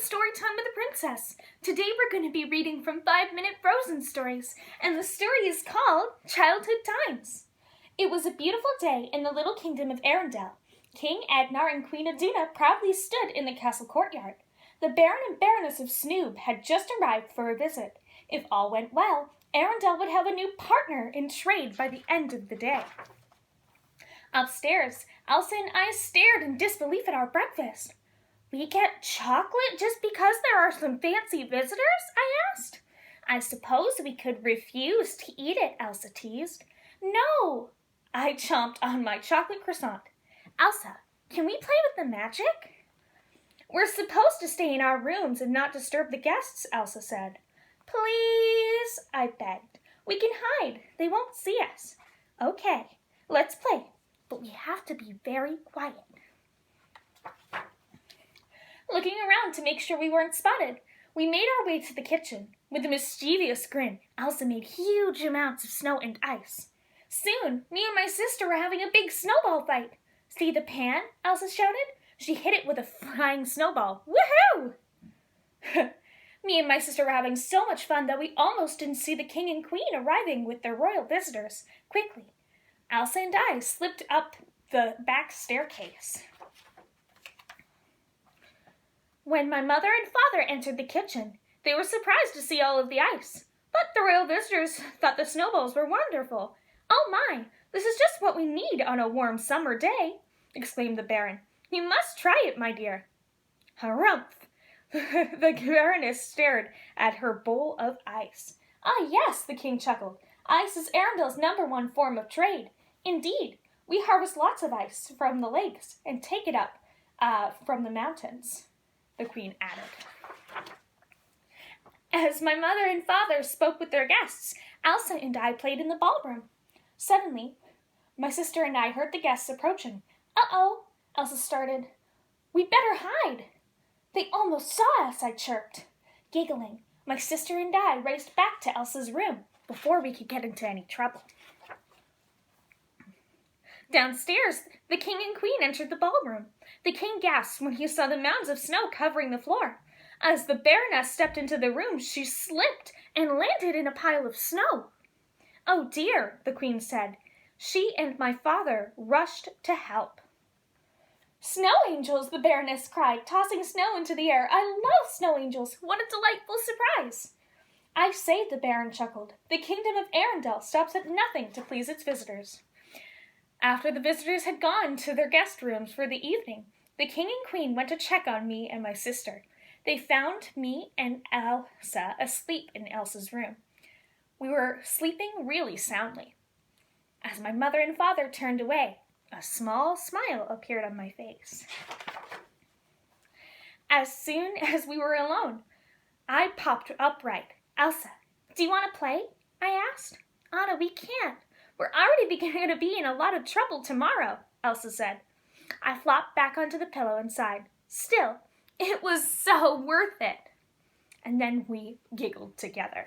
Storytime with the Princess. Today we're going to be reading from 5-Minute Frozen Stories, and the story is called Childhood Times. It was a beautiful day in the little kingdom of Arendelle. King Ednar and Queen Aduna proudly stood in the castle courtyard. The Baron and Baroness of Snoob had just arrived for a visit. If all went well, Arendelle would have a new partner in trade by the end of the day. Upstairs, Elsa and I stared in disbelief at our breakfast. "We get chocolate just because there are some fancy visitors?" I asked. "I suppose we could refuse to eat it," Elsa teased. "No!" I chomped on my chocolate croissant. "Elsa, can we play with the magic?" "We're supposed to stay in our rooms and not disturb the guests," Elsa said. "Please," I begged. "We can hide. They won't see us." "Okay, let's play, but we have to be very quiet." Looking around to make sure we weren't spotted, we made our way to the kitchen. With a mischievous grin, Elsa made huge amounts of snow and ice. Soon, me and my sister were having a big snowball fight. "See the pan?" Elsa shouted. She hit it with a flying snowball. Woohoo! Me and my sister were having so much fun that we almost didn't see the king and queen arriving with their royal visitors. Quickly, Elsa and I slipped up the back staircase. When my mother and father entered the kitchen, they were surprised to see all of the ice. But the royal visitors thought the snowballs were wonderful. "Oh my, this is just what we need on a warm summer day," exclaimed the Baron. "You must try it, my dear." Harumph! The Baroness stared at her bowl of ice. "Ah, yes," the king chuckled. "Ice is Arendelle's #1 form of trade. Indeed, we harvest lots of ice from the lakes and take it up from the mountains," the queen added. As my mother and father spoke with their guests, Elsa and I played in the ballroom. Suddenly, my sister and I heard the guests approaching. "Uh-oh," Elsa started. "We'd better hide." "They almost saw us," I chirped. Giggling, my sister and I raced back to Elsa's room before we could get into any trouble. Downstairs, the king and queen entered the ballroom. The king gasped when he saw the mounds of snow covering the floor. As the Baroness stepped into the room, she slipped and landed in a pile of snow. "Oh dear," the queen said. She and my father rushed to help. "Snow angels," the Baroness cried, tossing snow into the air. "I love snow angels. What a delightful surprise." "I say," the Baron chuckled, "the kingdom of Arendelle stops at nothing to please its visitors." After the visitors had gone to their guest rooms for the evening, the king and queen went to check on me and my sister. They found me and Elsa asleep in Elsa's room. We were sleeping really soundly. As my mother and father turned away, a small smile appeared on my face. As soon as we were alone, I popped upright. "Elsa, do you want to play?" I asked. "Anna, we can't. We're already going to be in a lot of trouble tomorrow," Elsa said. I flopped back onto the pillow and sighed. Still, it was so worth it. And then we giggled together.